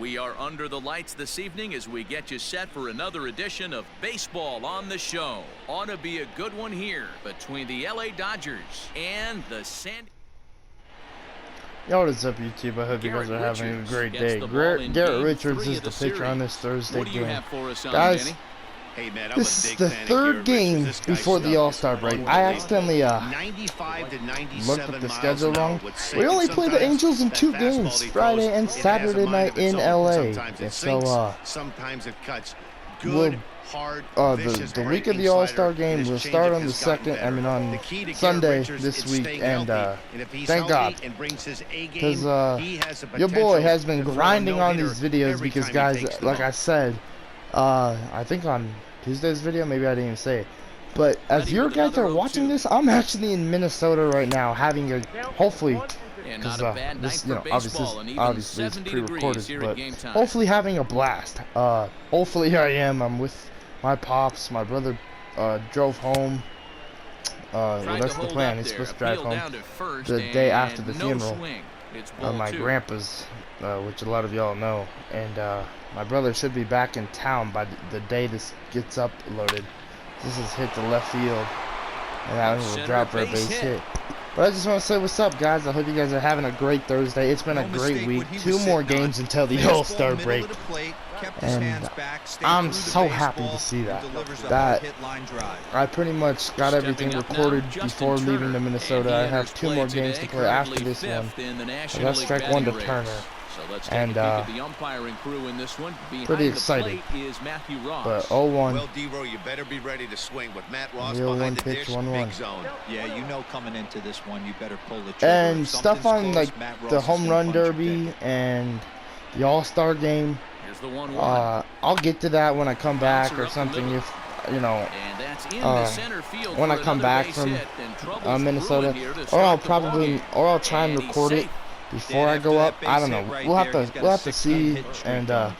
We are under the lights this evening as we get you set for another edition of Baseball on the Show. Ought to be a good one here between the LA Dodgers and the San... Yo, what is up, YouTube? I hope you guys are having a great day. Garrett Richards is the pitcher on this Thursday game. Guys, this is the third game before the All-Star break. I accidentally looked at the schedule wrong. We only play the Angels in 2 games, Friday and Saturday night in LA. So, the week of the All-Star game will start on the on Sunday this week, and thank God, because your boy has been grinding on these videos because, guys, like I said, I think on Tuesday's video, maybe I didn't even say it, but as you guys are watching this, I'm actually in Minnesota right now, having a, hopefully, because this, obviously it's pre-recorded, but hopefully having a blast. Hopefully I'm with my pops. My brother drove home. Well, that's the plan. He's supposed to drive home the day after the funeral of my grandpa's, which a lot of y'all know. And my brother should be back in town by the day this gets uploaded. This is hit to left field, and that will drop for a base hit. But I just want to say what's up, guys. I hope you guys are having a great Thursday. It's been a great week. 2 more games until the All-Star break. And I'm so happy to see that I pretty much got everything recorded before leaving to Minnesota. I have 2 more games to play after this one. I got strike 1 to Turner, and pretty excited. But 0-1. Well, D-Row, you better be ready to swing with Matt Ross 0-1 pitch, 1-1. Yeah, you know, coming into this one, you better pull the trigger. And stuff on like the home run derby and the All-Star game. I'll get to that when I come back or something, if you know, when I come back from Minnesota, or I'll try and record it before I go up. I don't know. We'll have to see, and I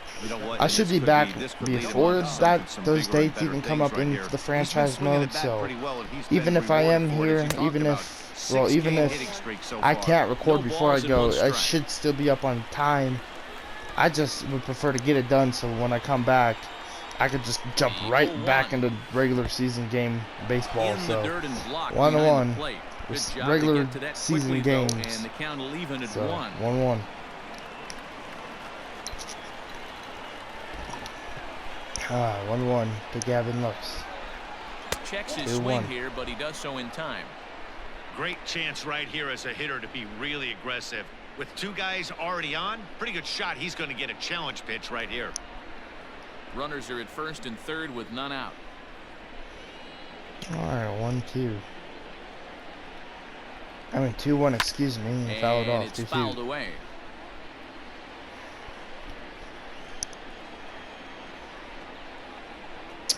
should be back before those dates even come up in the franchise mode. So even if I am here, even if I can't record before I go, I should still be up on time. I just would prefer to get it done so when I come back, I could just jump right back into regular season game baseball. So 1-1 with regular season games. So 1-1. 1-1 to Gavin Lux. Checks his swing here, but he does so in time. Great chance right here as a hitter to be really aggressive. With 2 guys already on, pretty good shot. He's going to get a challenge pitch right here. Runners are at first and third with none out. All right, 1-2. I mean 2-1. Excuse me. And fouled off. It's fouled away.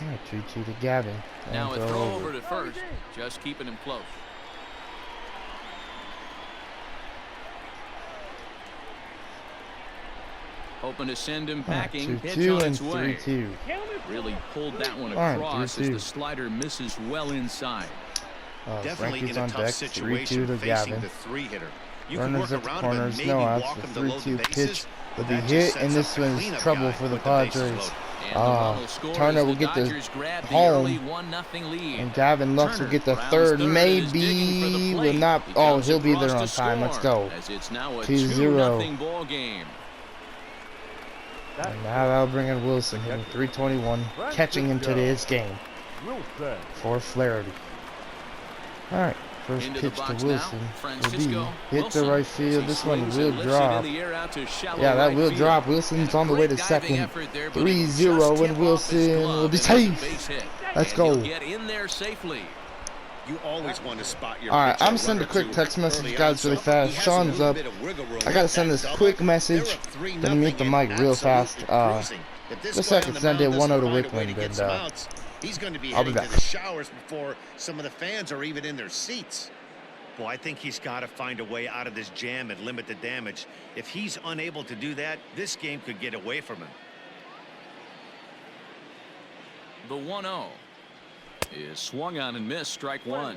All right, 2-2 to Gavin. Now a throw over to first, just keeping him close. Hoping to send him packing. 2-2 and 3-2. Really pulled that one across as the slider misses well inside. Definitely in a tough situation facing the 3-hitter. Runners at the corners, no outs. The 3-2 pitch will be hit, and this one's trouble for the Padres. Turner will get the home, and Gavin Lux will get the third. Maybe will not. Oh, he'll be there on time. Let's go. 2-0. And now that'll bring in Wilson, hitting 321, catching him today's game for Flaherty. Alright, first pitch to Wilson will be hit to right field. This one will drop. Yeah, that will drop. Wilson's on the way to second. 3-0, and Wilson will be safe. Let's go. You always want to spot your Alright, I'm sending a quick text message, guys, really fast. Sean's up. I gotta send this quick message. Then mute the mic real fast. Just so I can send it 1-0 to Wickland, and he's going to be I'll be heading back. to the showers before some of the fans are even in their seats. Well, I think he's got to find a way out of this jam and limit the damage. If he's unable to do that, this game could get away from him. The 1-0 is swung on and missed, strike 1.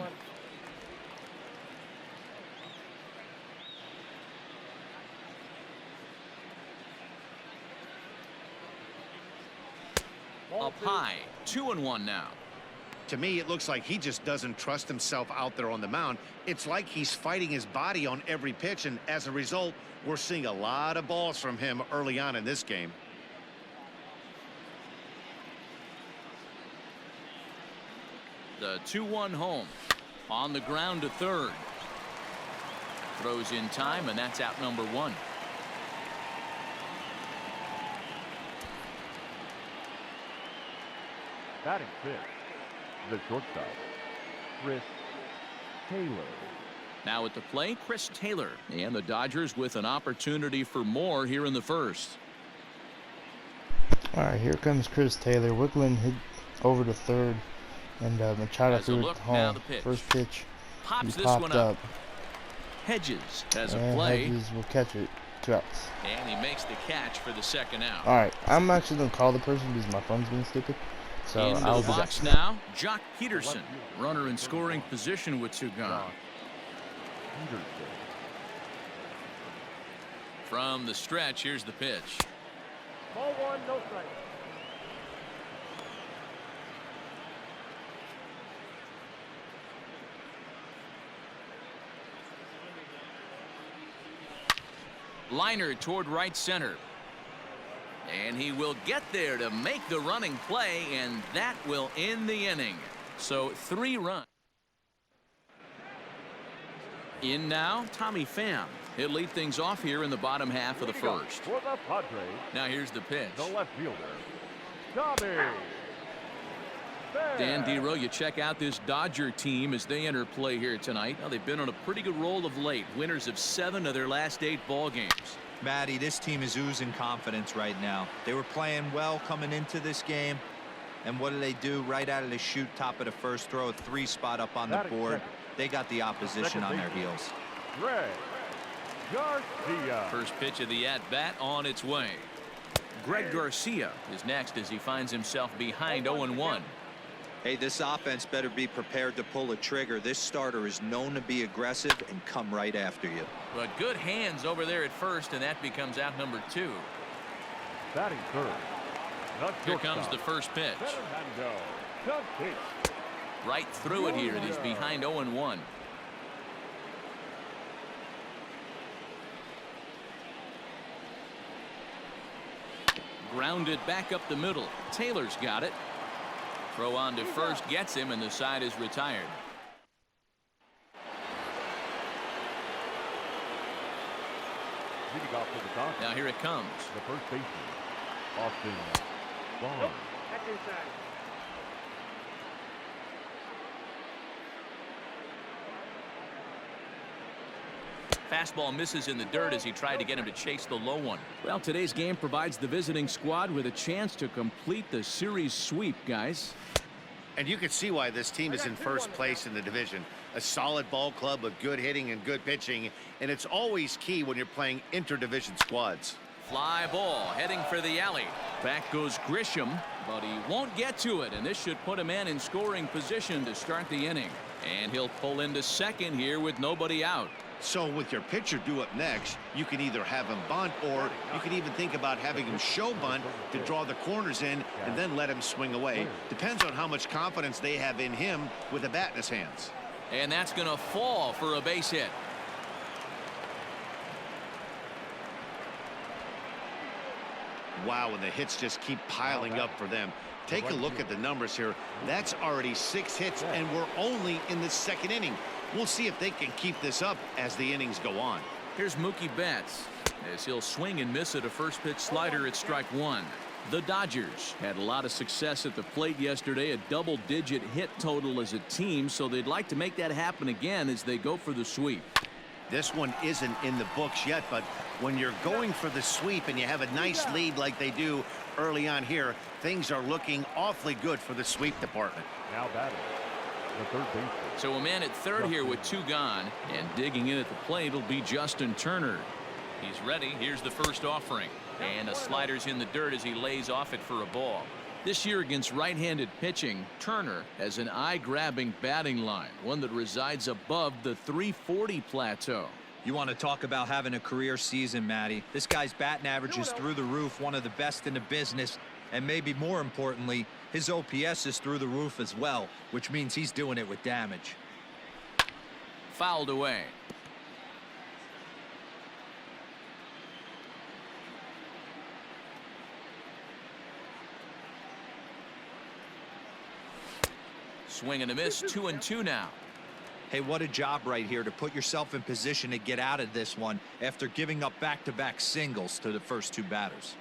Up high, 2-1 now. To me, it looks like he just doesn't trust himself out there on the mound. It's like he's fighting his body on every pitch, and as a result, we're seeing a lot of balls from him early on in this game. The 2-1 home. On the ground to third. Throws in time, and that's out number 1. Batting fifth, the shortstop, Chris Taylor. Now at the plate, Chris Taylor, and the Dodgers with an opportunity for more here in the first. All right, here comes Chris Taylor. Wickland hit over to third, and Machado threw it home. First pitch, he popped up. Hedges has a and play. Hedges will catch it. 2 outs. And he makes the catch for the second out. All right, I'm actually gonna call the person because my phone's being stupid. So in I'll the be box back. now, Jock Peterson, runner in scoring position with 2 gone. From the stretch, here's the pitch. Ball 1, no strike. Liner toward right center. And he will get there to make the running play, and that will end the inning. So 3 runs. In now, Tommy Pham. He'll lead things off here in the bottom half of the first. For the Padres, Now here's the pitch. the left fielder, Tommy Pham. Dan Dero, you check out this Dodger team as they enter play here tonight. Now, they've been on a pretty good roll of late. Winners of 7 of their last 8 ball games. Matty, this team is oozing confidence right now. They were playing well coming into this game. And what do? Right out of the chute, top of the first, throw a 3 spot up on the board. They got the opposition on their heels. Greg Garcia. First pitch of the at-bat on its way. Greg Garcia is next as he finds himself behind 0-1. Hey, this offense better be prepared to pull a trigger. This starter is known to be aggressive and come right after you. But good hands over there at first, and that becomes out number 2. Batting third, Here comes the first pitch. Right through it here, and he's behind 0-1. Grounded back up the middle. Taylor's got it. Throw on to first gets him, and the side is retired. Leading off to the top, Now here it comes. the first baseman, Austin Vaughn. Fastball misses in the dirt as he tried to get him to chase the low one. Well, today's game provides the visiting squad with a chance to complete the series sweep, guys. And you can see why this team is in first place in the division. A solid ball club with good hitting and good pitching, and it's always key when you're playing interdivision squads. Fly ball heading for the alley. Back goes Grisham, but he won't get to it, and this should put a man in scoring position to start the inning. And he'll pull into second here with nobody out. So with your pitcher due up next, you can either have him bunt, or you can even think about having him show bunt to draw the corners in and then let him swing away. Depends on how much confidence they have in him with a bat in his hands. And that's going to fall for a base hit. Wow, and the hits just keep piling up for them. Take a look at the numbers here. That's already 6 hits, and we're only in the second inning. We'll see if they can keep this up as the innings go on. Here's Mookie Betts as he'll swing and miss at a first pitch slider at strike 1. The Dodgers had a lot of success at the plate yesterday, a double-digit hit total as a team, so they'd like to make that happen again as they go for the sweep. This one isn't in the books yet, but when you're going for the sweep and you have a nice lead like they do early on here, things are looking awfully good for the sweep department. Now batting, the third baseman. So a man at third here with 2 gone, and digging in at the plate will be Justin Turner. He's ready. Here's the first offering, and a slider's in the dirt as he lays off it for a ball. This year against right-handed pitching, Turner has an eye-grabbing batting line, one that resides above the 340 plateau. You want to talk about having a career season, Matty. This guy's batting average is through the roof, one of the best in the business. And maybe more importantly, his OPS is through the roof as well, which means he's doing it with damage. Fouled away. Swing and a miss, 2-2 now. Hey, what a job right here to put yourself in position to get out of this one after giving up back-to-back singles to the first two batters.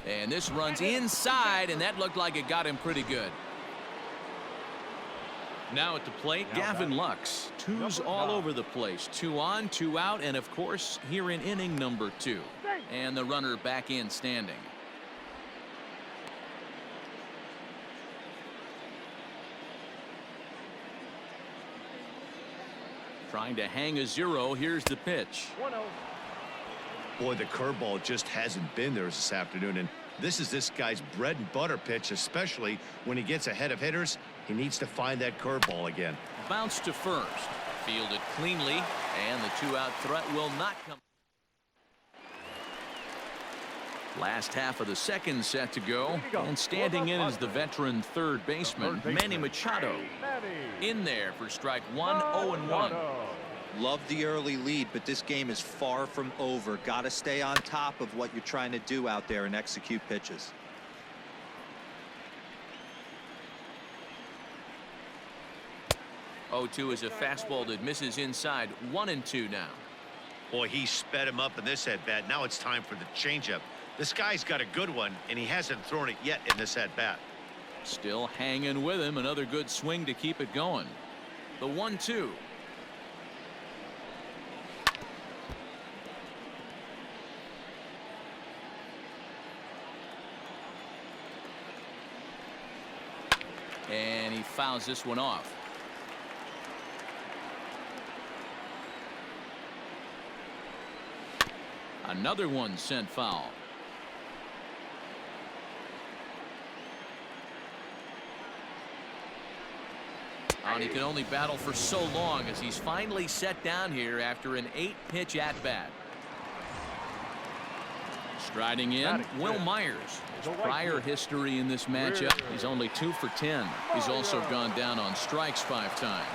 And this runs inside, and that looked like it got him pretty good. Now at the plate, Gavin Lux. Twos all over the place. 2 on, 2 out, and of course, here in inning number 2. And the runner back in standing. Trying to hang a 0. Here's the pitch. 1-0. Boy, the curveball just hasn't been there this afternoon, and this is this guy's bread and butter pitch, especially when he gets ahead of hitters. He needs to find that curveball again. Bounce to first. Fielded cleanly, and the 2-out threat will not come. Last half of the second set to go, and standing in is the veteran third baseman, Manny Machado. In there for strike 1, 0-1. Love the early lead, but this game is far from over. Got to stay on top of what you're trying to do out there and execute pitches. Oh-2 is a fastball that misses inside. 1-2 now. Boy, he sped him up in this at-bat. Now it's time for the changeup. This guy's got a good one, and he hasn't thrown it yet in this at-bat. Still hanging with him. Another good swing to keep it going. The 1-2. And he fouls this one off. Another one sent foul. And he can only battle for so long as he's finally set down here after an 8-pitch at-bat. Striding in, Will Myers. His prior history in this matchup, he's only 2 for 10. He's also gone down on strikes 5 times.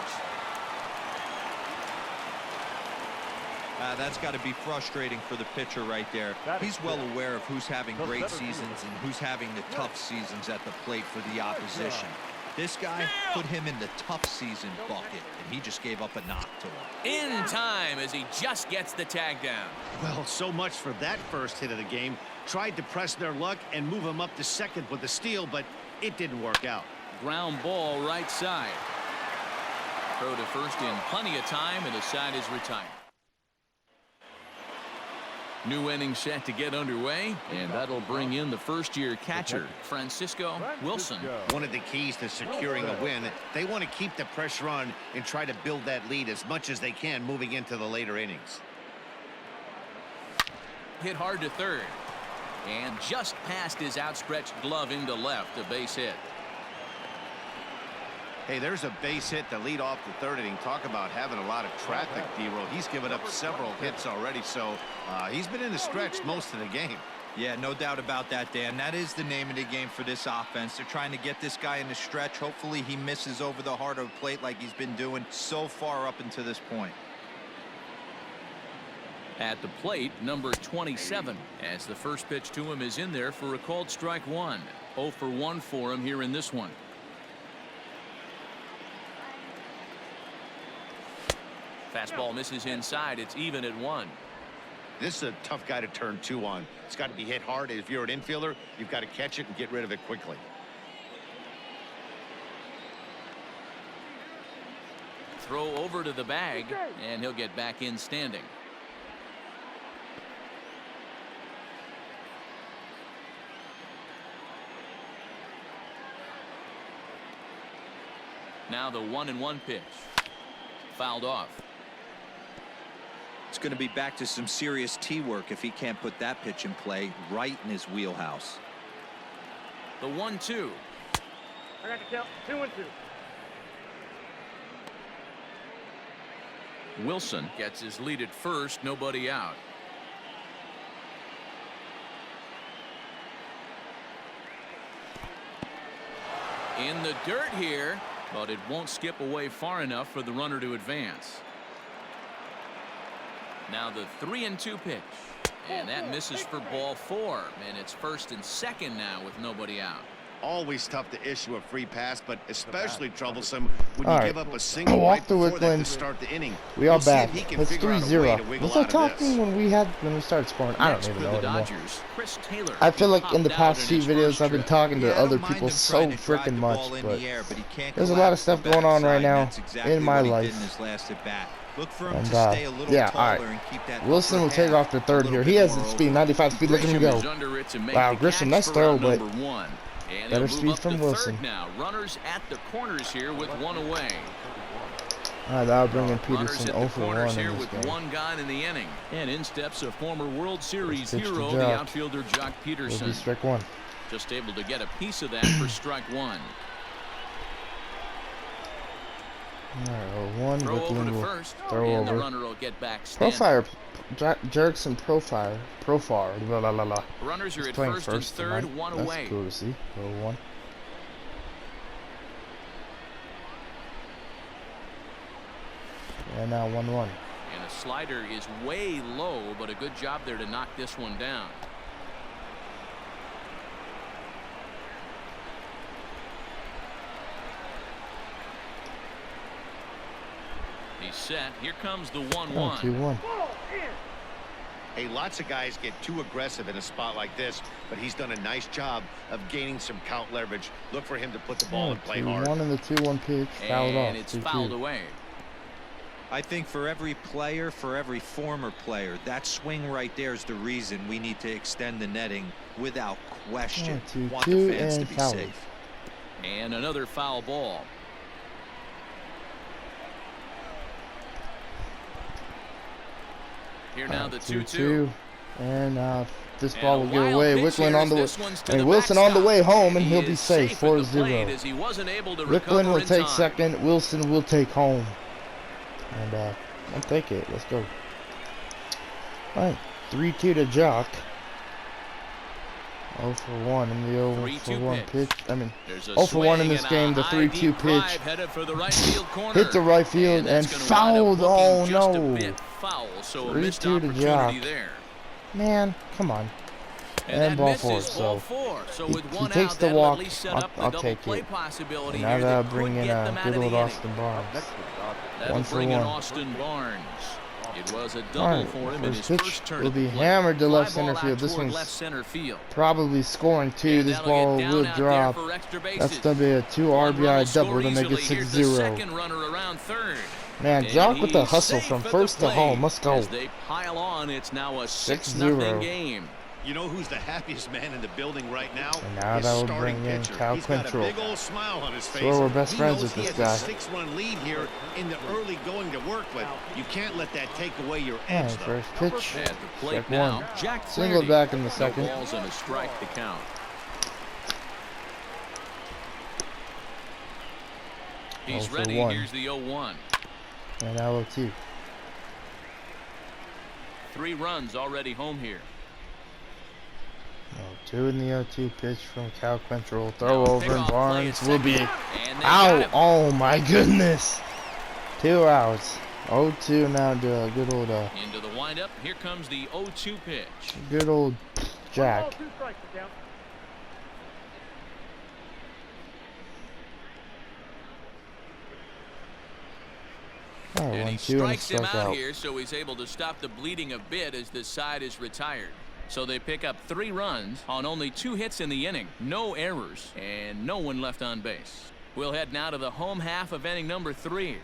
That's got to be frustrating for the pitcher right there. He's well aware of who's having great seasons and who's having the tough seasons at the plate for the opposition. This guy put him in the tough season bucket, and he just gave up a knock to him. In time as he just gets the tag down. Well, so much for that first hit of the game. Tried to press their luck and move him up to second with the steal, but it didn't work out. Ground ball right side. Throw to first in plenty of time, and the side is retired. New inning set to get underway, and that'll bring in the first-year catcher, Francisco Wilson. One of the keys to securing a win, they want to keep the pressure on and try to build that lead as much as they can moving into the later innings. Hit hard to third, and just past his outstretched glove into left, a base hit. Hey, there's a base hit to lead off the third inning. Talk about having a lot of traffic, D-Roll. He's given up several hits already, so he's been in the stretch most of the game. Yeah, no doubt about that, Dan. That is the name of the game for this offense. They're trying to get this guy in the stretch. Hopefully he misses over the heart of the plate like he's been doing so far up until this point. At the plate, number 27, as the first pitch to him is in there for a called strike 1. 0 for 1 for him here in this one. Fastball misses inside. It's even at 1. This is a tough guy to turn 2 on. It's got to be hit hard. If you're an infielder, you've got to catch it and get rid of it quickly. Throw over to the bag, and he'll get back in standing. Now the 1-1 pitch. Fouled off. It's going to be back to some serious tee work if he can't put that pitch in play right in his wheelhouse. The 1-2. I got to count 2-2. Wilson gets his lead at first, nobody out. In the dirt here, but it won't skip away far enough for the runner to advance. Now the 3-2 pitch. And that misses for ball 4. And it's 1st and 2nd now with nobody out. Always tough to issue a free pass, but especially troublesome when you give up a single off right the before that to Wickland. start the inning. We are We'll see back. if he can It's figure out a way 3-0. to wiggle Was I out of this. talking when we started scoring? I don't even know anymore. Dodgers, Chris Taylor, I feel like in the popped out past in few his first videos I've been trip. talking to Yeah, I other don't mind people him so trying to drive freaking the much, ball in but the air, but he can't there's a go lot out of stuff the going on right backside. now That's exactly in my what he life. did in his last at bat. Look for him And, to stay a little yeah, taller all right. and keep that Wilson upper will take half off the a third little here. bit He has more the speed, open. 95 speed. Look at him Grisham go. is under it to make Wow, the Grisham, catch nice for throw, out but number 1. And better he'll move speed up from to Wilson. third now. Runners at the corners here with 1 away. All right, that'll bring in Runners Peterson at 0 the for 1 corners in here this with game. 1 gone in the inning. And in steps a former World Series Pitch to hero, the Jock. outfielder Jock Will Peterson. be strike 1. Just able to get a piece of that for strike 1. All right, 0-1. Throw over Wickland to will first, throw and the over. runner will get back standing. Profile, Jerkson Profile, blah, blah, blah. Runners are He's at playing first and third, tonight. 1 That's away. cool to see. 0-1. And now 1-1. And a slider is way low, but a good job there to knock this one down. He's set. Here comes the 1-1. 2-1. Hey, lots of guys get too aggressive in a spot like this, but he's done a nice job of gaining some count leverage. Look for him to put the ball in play hard. 2-1 in the 2-1 pitch. Fouled off. And it's 2-2. fouled away. I think for every player, for every former player, that swing right there is the reason we need to extend the netting without question. 2-2 Want the fans to and be fouled. safe. And another foul ball. Here now the 2-2. And this And ball a will get wild away. pitch Wickland here on the as way. this one's to And the Wilson on the backstop. way home, and He he'll be is safe. at the plate 4-0. as he wasn't able to Wickland recover will in take time. second. Wilson will take home. And I'll take it. Let's go. All right, 3-2 to Jock. 0 for 1 in the 0 for 1 pitch. I mean, There's a 0 for 1 in swing this and game. a The high 3-2 deep drive pitch. headed for the right field corner. Hit the right field and that's gonna wind up fouled. Oh looking just a no. bit foul, so a 3-2 missed to opportunity Jock. there. Man, come on. And And that ball misses, 4. ball So 4. So he with one takes out, the that'll walk. at least set up the I'll double take play it. possibility Now here that'll that bring could in get them out good of the old inning. Austin Barnes. That'll 1 for bring in 1. Austin Barnes. It was a double Alright, for him in his first first pitch turn will at the be plate. hammered to Fly left center ball field. out This toward one's left center field. probably scoring 2. And This that'll ball get down will out there drop. for extra bases. That's going to be a 2 One run will RBI score double to make it easily. Here's the 6-0. second runner around third. Man, And Jock with the he's hustle safe from at the first to plate. home. Let's go. As they pile on, it's now a 6-0. 6-0 game. You know who's the happiest man in the building right now? And now His that will starting bring in pitcher. Cal He's got a Quantrill. big old smile on his face. So we're best He friends knows with this he has guy. a 6-run lead here in the early going to work with. You can't let that take away your edge, Alright, though. first pitch. At the plate Strike now, 1. Jack Single Flaherty. back in the No second. balls and a strike to count. He's 0 for ready. 1. Here's the 0-1. And now 0-2. 3 runs already home here. 2 in the 0-2 pitch from Cal Quantrill. Throw Now, over and pickoff play Barnes at will be second, and they got out. him. Oh my goodness. 2 outs. 0-2 now to good old Into the windup. Here comes the 0-2 pitch. good old Jack. Oh, And he 1-2 and strikes him struck out out. here, so he's able to stop the bleeding a bit as this side is retired. So they pick up 3 runs on only 2 hits in the inning. No errors and no one left on base. We'll head now to the home half of inning number 3.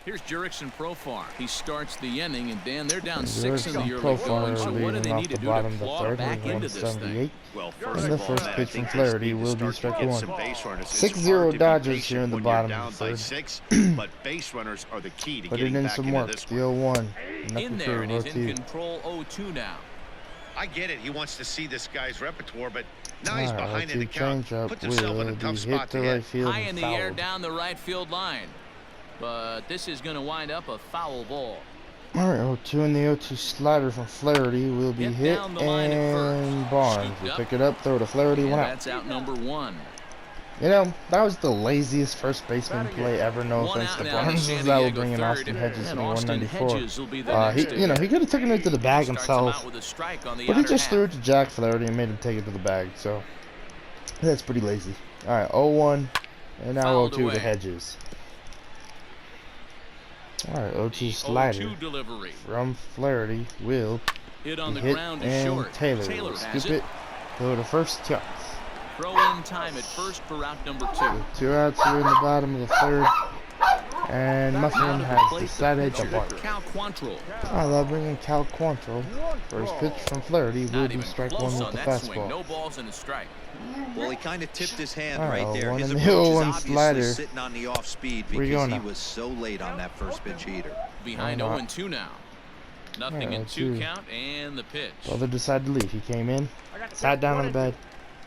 Here's Jurickson Profar. He starts the inning, and Dan, they're down 6 in the early going. So what do they need to do to claw back into this thing? Well, And first the of all, first man, I pitch think from they Flaherty need to will be start to strike get 1. some base runners. It's 6-0 hard to be Dodgers patient here in the when you're bottom down of the by third. 6, but base runners are the key to Put it getting in back some into work. this The one. 0-1. In Nothing there, and he's in 0-2. control 0-2 now. I get it. He wants to see this guy's repertoire, but now he's Alright, behind in the 0-2 count. changeup Puts himself in a will tough be spot hit to to hit. right field High in and the air fouled. down the right field line. But this is going to wind up a foul ball. Alright, 0-2 in the 0-2 slider from Flaherty will be Get hit, down the line at first. and Barnes Scooped will up. pick it up, throw to Flaherty, And 1 out. that's out number 1. You know, that was the laziest first baseman play ever. No One offense out to now in Barnes. San That will Diego bring in third, Austin Hedges and in Austin 194. Hedges will be the next You know, he could have taken it to the bag Starts him himself, out with a strike on the but he outer just half. threw it to Jack Flaherty and made him take it to the bag. So that's pretty lazy. All right, 0-1, and now Fouled 0-2 away. to Hedges. All right, 0-2 The slider 0-2 delivery. from Flaherty will Hit on be the hit, ground is and short. Taylor will has scoop it. Go to first chance. Throw in time at first for out number 2. 2 outs here in the bottom of the third, and Muffin has decided to bark. Cal Quantrill. I'll bring in Cal Quantrill. First pitch from Flaherty will Not be even strike close 1 with on the that swing. fastball. No balls and a strike. Well, he kind of tipped his hand All right right, there. 1 His and approach is 0-1 obviously slider. sitting on the off speed Where you because going he now? was so late on that first pitch heater. Behind Why 0-2 now. Nothing in 2 2. count, and the pitch. Brother decided to leave. He came in, sat down on the bed,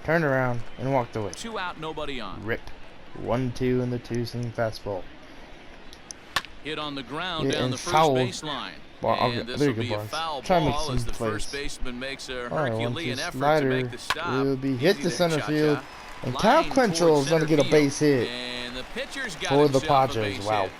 turned around, and walked away. 2 out, nobody on. Rip. 1-2 in the 2-seam fastball. Hit on the ground Yeah, down and the first fouled. baseline. Well, okay, And this there will you be go, a Barnes. foul Try and make ball some as the plays. first baseman makes a All right, 1-2 Herculean effort to slider make the stop. will be hit Easy to there, center Cha-Cha. field, and Cal Line Quantrill towards is going to center get a field. base hit And the pitcher's got for the himself a Padres. base Wow. hit.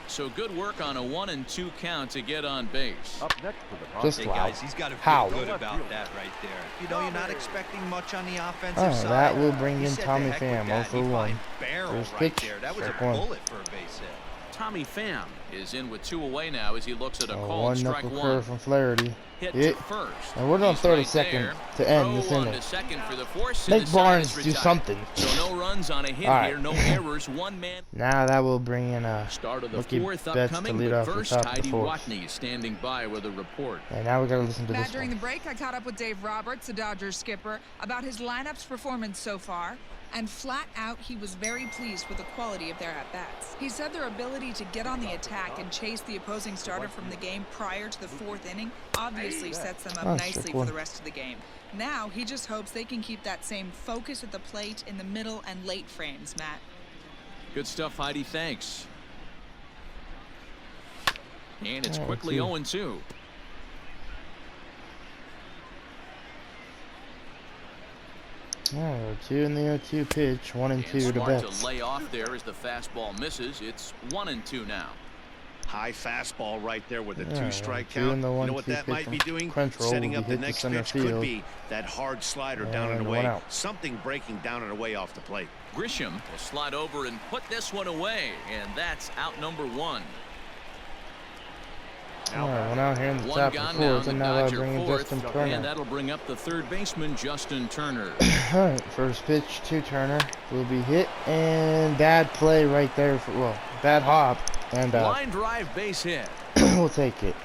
So good work on a 1-2 count to get on base. Up next for the Padres. Just Hey wow. guys, he's got to How? feel good about that right there. You know, you're not expecting much on the offensive Oh, side. that will bring He in said to Tommy heck with Pham, that. 0 for He 1. fine barrel First right pitch, there. That was a strike 1. bullet for a base hit. Tommy Pham is in with 2 away now as he looks at a A called one strike knuckle 1. curve from Flaherty. Hit Hit. to first. And we're on He's third and right second there. to end this Throw on inning. to second for the force, and Make the side Barnes is do retired. something. So no runs on a hit All right. here, no errors, 1 man. Now that will bring in Start of the Mookie 4th Betts to upcoming, lead but off the first top of the Heidi 4th. Watney is standing by with a report. And now we got to listen to Matt, this during one. the break, I caught up with Dave Roberts, the Dodgers skipper, about his lineup's performance so far. And flat out, he was very pleased with the quality of their at-bats. He said their ability to get on the attack and chase the opposing starter from the game prior to the 4th inning obviously sets them up nicely for the rest of the game. Now, he just hopes they can keep that same focus at the plate in the middle and late frames, Matt. Good stuff, Heidi. Thanks. And it's Oh, quickly 0-2. Oh, 2 in the 0-2 pitch, 1 and 2 to Smart Betts. to lay off there as the fastball misses. It's 1-2 now. High fastball right there with a Yeah, 2-strike 2 count. and the You know 1-2 what that pitch might be from doing? Quantrill Setting will up be the hit to next center pitch could field. be that hard slider down And and one away. out. Something breaking down and away off the plate. Grisham will slide over and put this one away, and that's out number 1. All right, well, now here in the One top of gone the now, 4th, the and now I'll Dodger bring in 4th, Justin and Turner. that'll bring up the third baseman, Justin Turner. All right, first pitch to Turner will be hit, and bad play right there. Bad hop, and Line drive base hit. we'll take it.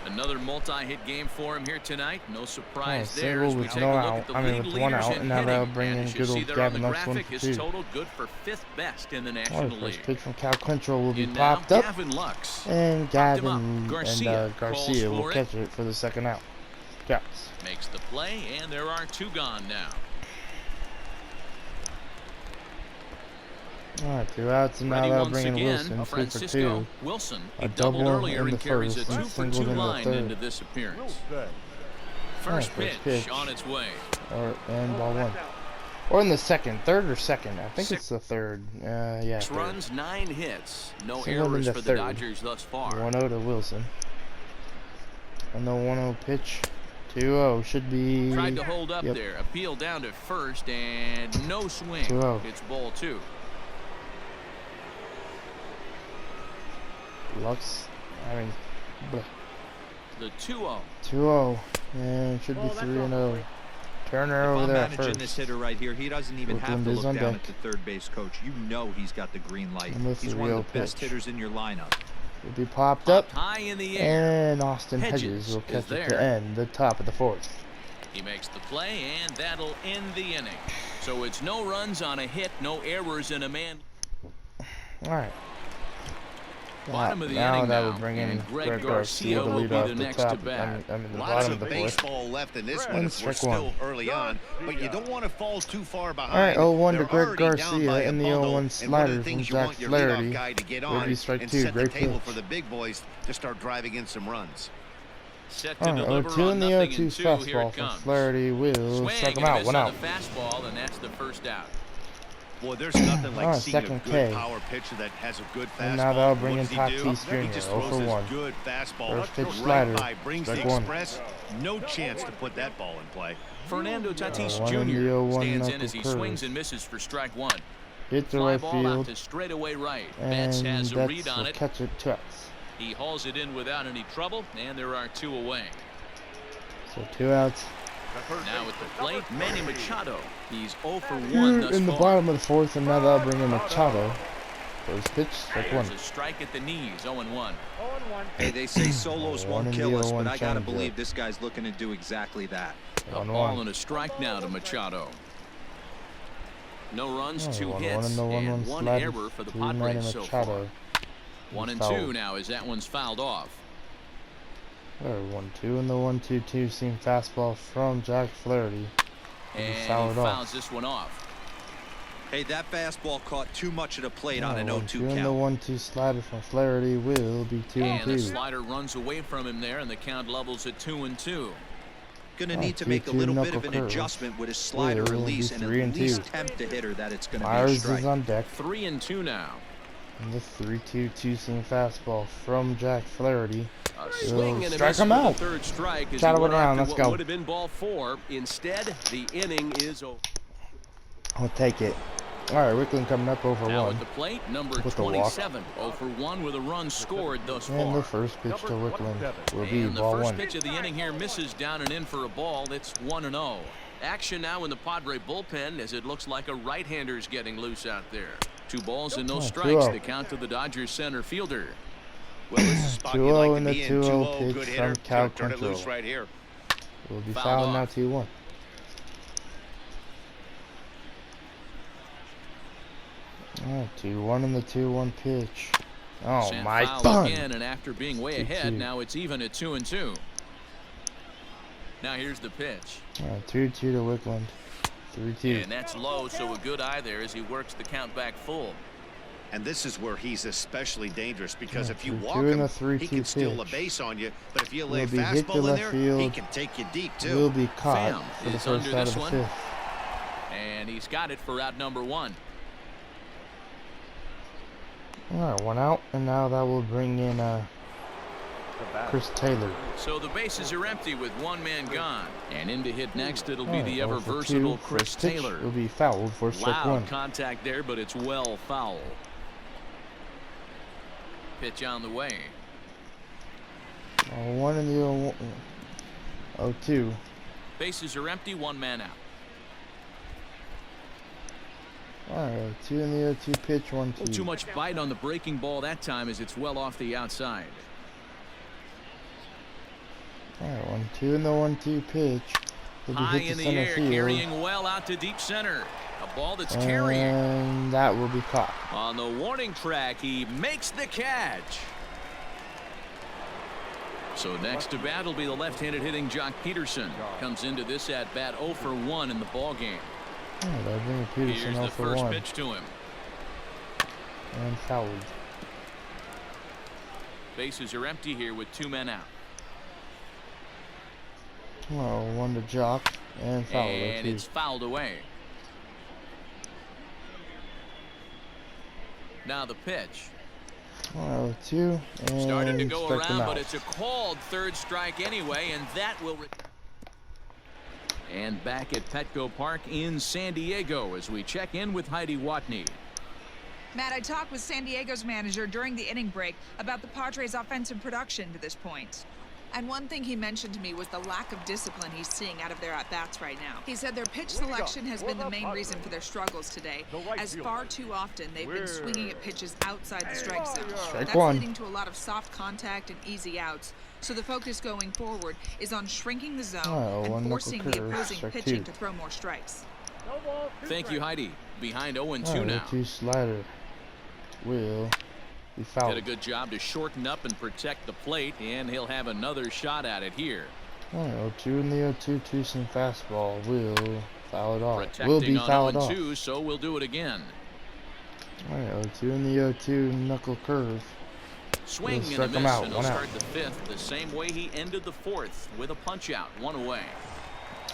Another multi-hit game for him here tonight. No surprise Oh, there single as we with take no a look out. at the I mean, league with one leaders out, in and now they'll hitting. bring And in as you good see old there on the Gavin Lux, 1 graphic, for his 2. total good for 5th best in the All National right, first League. pitch from Cal Quantrill will be In now, popped up, Gavin Lux. and Popped him Gavin up. and Garcia Garcia calls will for it. catch it for the second out. Counts. Makes the play, and there are 2 gone now. All right, 2 outs, and now Ready they'll once bring in again, Wilson, 2 for Francisco 2. Wilson. A He doubled double earlier in and the carries a first, and 2 for singled 2 in the line third. into this appearance. Wilson. First first pitch pitch. on its way. And ball 1. Or in the second, third or second. I think Six. it's the third. Yeah. 6 runs, 9 hits. No Singled in errors the for the third. Dodgers thus far. 1-0 to Wilson. And the 1-0 pitch. 2-0 should be. Tried to hold up Yep. there. Appeal down to first, and no swing. 2-0. It's ball 2. Lux. I mean, bleh. The 2-0. 2-0. And should be 3-0. Turner If over I'm there at managing first. this hitter right here, he doesn't even have Oakland to is look on down deck. at the third base coach. You know he's got the green light. And with He's the one of real the best pitch. hitters in your lineup. Will be popped up. High in the air. And Austin Hedges will is catch it there. to end the top of the 4th. He makes the play, and that'll end the inning. So it's no runs on a hit, no errors in a man. All right. Bottom of the now inning that now, will bring in and Greg Garcia to will lead be off the the next top. to bat. I mean the Lots bottom of of the 4th. baseball left in this Right. one as we're Strike still one. early on, but you don't want to fall too far behind. All right, 0-1 to They're Greg already down Garcia by a and the bundle, 0-1 and one of slider the from things you Jack want your Flaherty. leadoff guy to get Will on be strike and 2. set the Great table pitch. for the big boys to start driving in some runs. Set to All right, deliver 0-2 on in the nothing 0-2 and 2. Here fastball it from comes. Flaherty will Swing strike him and a out. miss 1 on out. the fastball, and that's the first out. Boy, there's nothing like seeing a second good K. power pitcher that has a good fastball. And now that'll bring What in does he do? Tatis Jr. He just 0 throws for this 1. good fastball First pitch right slider. by, brings the Strike 1. express. No chance to put that ball in play. Fernando Tatis 1 and Jr. 0, 1 stands in knuckle as he curve. swings and misses for strike 1. Hit the Fly right ball out field. to straightaway right. And Betts has a read that's on will it. catch it to us. He hauls it in without any trouble, and there are 2 away. So 2 outs. Now at the plate, Manny Machado. He's 0 for 1 Here thus in the far. bottom of the 4th, and now that'll bring in Machado. First pitch, strike 1. There's a strike at the knees, 0-1. Hey, they say solos won't kill us, but I gotta 1-0 believe this guy's looking to do exactly that. A ball and a strike now to Machado. No runs, 2 hits, and 1 error for the Padres so far. 1 and 2 now as that one's fouled off. 1-2 in the 1-2 seam fastball from Jack Flaherty. And he fouls this one off. Hey, that fastball caught too much of the plate on an 0-2 2 in the count. 1-2 slider from Flaherty will be 2 and 2. And the slider runs away from him there, and the count levels at 2-2. Gonna need to make a little bit of an adjustment with his slider release and at least tempt the hitter that it's gonna be a Myers strike. is on deck. 3-2 now. And the 3-2 seam fastball from Jack Flaherty. A swing and a strike miss him for out. the third strike as Shadow he went it around. after Let's what go. would have been ball 4. Instead, the inning is over. I'll take it. All right, Wickland coming up over Now 1. at the plate, number With the walk. 27, 0 for 1 with a run scored thus And the far. first pitch to Wickland will be And the ball first 1. pitch of the inning here misses down and in for a ball. That's 1-0. Action now in the Padre bullpen as it looks like a right-hander's getting loose out there. 2 balls and no strikes. 2-0. The count to the Dodgers center fielder. Well, this is a spot you 2-0 like to in the be in. 2-0 2-0, pitch good from hitter. Cal Turn it loose Control. right here. Will be Fouled fouled now off. 2-1. Oh, 2-1 in the 2-1 pitch. Oh, Sent my foul fun. again, and after being way 2-2. ahead, now it's even at 2-2. Now here's the pitch. 2-2 to Wickland. 3-2. And that's low, so a good eye there as he works the count back full. And this is where he's especially dangerous because if you 2-2 walk in him, the 3-2 he can steal a pitch. base on you. But if you lay a Will be hit to fastball in left there, field. he can take you deep too. Will be caught Pham for the is first under out this of the one. 5th. And he's got it for out number 1. All right, 1 out, and now that will bring in Chris Taylor. So the bases are empty with 1 man gone. And in to hit next, it'll be the 0 ever for 2. versatile Chris First pitch Taylor. will be fouled for strike 1. Loud contact there, but it's well foul. Pitch on the way. 1 in the 0-2. Bases are empty, 1 man out. All right, 2 in the 0-2 pitch, 1-2. Too much bite on the breaking ball that time as it's well off the outside. All right, 1-2 in the 1-2 pitch. Will be High hit in to the center air, field. carrying well out to deep center. A ball that's carrying. And that will be caught. On the warning track, he makes the catch. So next to bat will be the left-handed hitting Jock Peterson. Comes into this at bat 0 for 1 in the ball game. Oh, that'll bring Peterson Here's 0 the for first 1. pitch to him. And fouled. Bases are empty here with 2 men out. Oh, 1 to Jock and fouled. And it's fouled away. Now the pitch. 2 and Started to go strike him around, out. but it's a called third strike anyway, and that will. And back at Petco Park in San Diego as we check in with Heidi Watney. Matt, I talked with San Diego's manager during the inning break about the Padres' offensive production to this point. And one thing he mentioned to me was the lack of discipline he's seeing out of their at-bats right now. He said their pitch selection has been the main reason for their struggles today, as far too often they've been swinging at pitches outside the strike zone. Strike That's 1. leading to a lot of soft contact and easy outs. So the focus going forward is on shrinking the zone and 1 forcing knuckle the curve, opposing strike pitching 2. to throw more strikes. Thank you, Heidi. Behind 0-2 All right, now. 2 slider will be fouled. Did a good job to shorten up and protect the plate, and he'll have another shot at it here. All right, 2 in the 0-2 two-seam fastball will foul it off. Protecting Will be on fouled off. 0-2, so we'll do it again. All right, 2 in the 0-2 knuckle curve. Swing and a strike him miss, out, and he'll 1 out. start the 5th the same way he ended the 4th with a punch out, 1 away.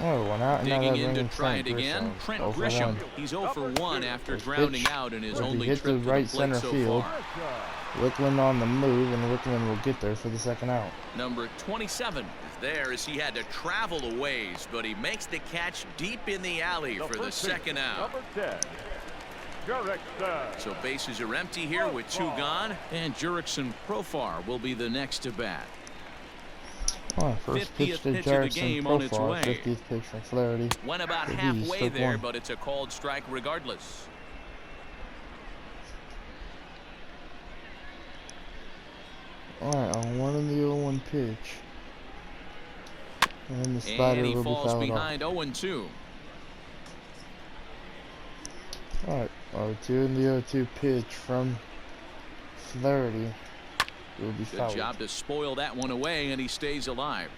Oh, one out, and now Digging they're in to bringing try it Trent again. Grisham. Trent 0 for Grisham. 1. He's 0 for 1 after Pitch. grounding out in his If he only hits trip the to the right plate center so field, far. Wickland on the move, and Wickland will get there for the second out. Number 27 is there as he had to travel a ways, but he makes the catch deep in the alley for the second out. So bases are empty here with 2 gone, and Jurickson Profar will be the next to bat. Oh, first pitch to Jurickson Profar, 50th pitch from Flaherty. Went about For halfway strike there, 1. but it's a called strike regardless. Alright, on 1 in the 0-1 pitch. And then the slider And he will be falls fouled behind off. 0-2. Alright, 0-2 in the 0-2 pitch from Flaherty will be Good fouled. job to spoil that one away, and he stays alive.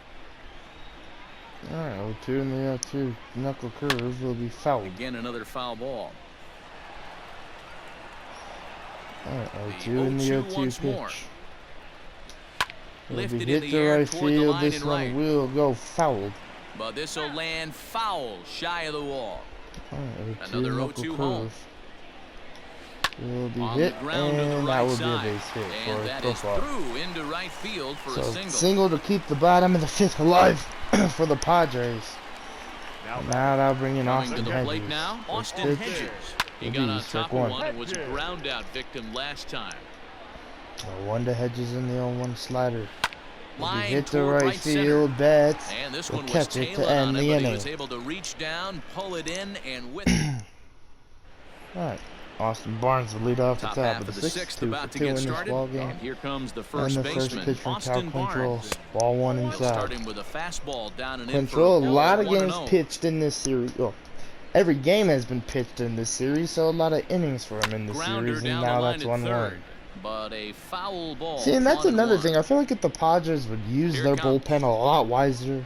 Alright, 0-2 in the 0-2 knuckle curve will be fouled. Again, another foul ball. Alright, The 0-2 in the 0-2 0-2 once pitch. more. Will be Lifted in hit the to air right toward the field. line This and one right. will go fouled. But this will land foul, shy of the wall. Alright, 0-2 Another knuckle 0-2 curve. home. Will be On hit, the ground to the and that right will be a side. base hit And for that is Profar. through into right field for a So single. single to keep the bottom of the 5th alive for the Padres. Now they'll bring in Coming to Austin the Hedges. plate now, First Austin pitch. Hedges. He Will got be on strike top 1. of one and was a ground out victim last time. 1 to Hedges in the 0-1 slider. Will be Line hit to toward right center. field. Betts And this will one was catch it to tailing on end him, the but he inning. was able to reach down, pull it in, and with it. Alright, Austin Barnes will lead off the Top top half of of the the 6th, sixth 2 about for to 2 get in this started. ball game. And here comes the And first the first baseman, pitch from Cal Austin Control. Barnes. Ball 1 He'll inside. start him with a fastball down and Control, a in for lot of 1-0. games pitched in this series. Well, every game has been pitched in this series, so a lot of innings for him in this Grounder series, and down the now line that's at 1-1. third, but a foul ball. See, and that's another 1-1. thing. I feel like if the Padres would use Here their comes. bullpen a lot wiser,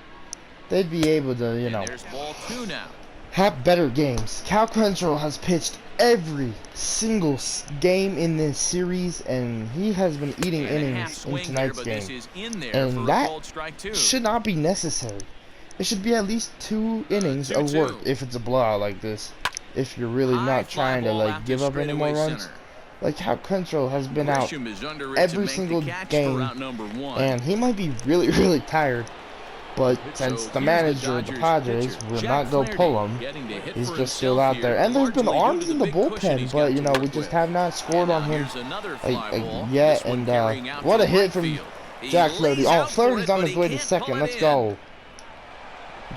they'd be able to, you know, And there's ball 2 now. have better games. Cal Control has pitched every single game in this series, and he has been eating And a half innings in swing tonight's there, but game. this is in there And for that a called strike 2. Should not be necessary. It should be at least 2 innings of 2-2. work if it's a blowout like this. If you're really High not fly trying to ball like out give to up any more straightaway runs. center. Like how Control has been out Grisham is under it to every make single the catch game, for out number 1. and he might be really, really tired. But since So the here's manager of the Dodgers Padres pitcher, will Jack not go Flaherty, pull him, getting to hit he's for just still himself out there. here, And there's been largely due arms to in the big cushion bullpen, he's but got you to know, we work just with. have not scored And on now him here's another fly ball. yet. This one And carrying out what to a hit right from field. He Jack Flaherty. lays Oh, out for Flaherty's it, on but his he way to can't second. pull Let's it go.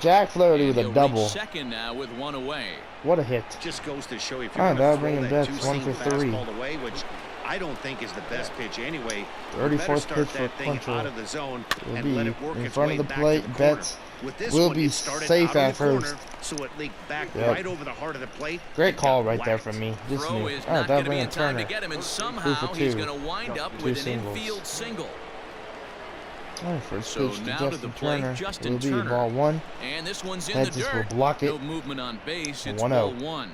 Jack Flaherty in. with And a he'll double. reach second now with 1 away. What a hit. Just goes to show you if All right, you're that'll going bring to him throw that Betts 1 two-seam for 3. fastball away, which I don't think is the best pitch anyway. 34th Start pitch for that thing Control. out of the zone Will and let be it work in its front way of the back plate. to the corner. Betts With this will one, be it started safe out at of the corner, first. so it leaked back Yep. right over the heart of the plate. Great It call got right there whacked. from me. Just Throw knew. is All right, not that'll going to bring be in in time to Turner. get him, and 2 somehow for he's 2. going to wind up 2 with an singles. infield single. All right, first So pitch to now to the Justin plate, Turner Justin will be Turner. ball 1. And this one's in Hedges the will dirt. block it. No movement on base. It's 1-0. ball 1.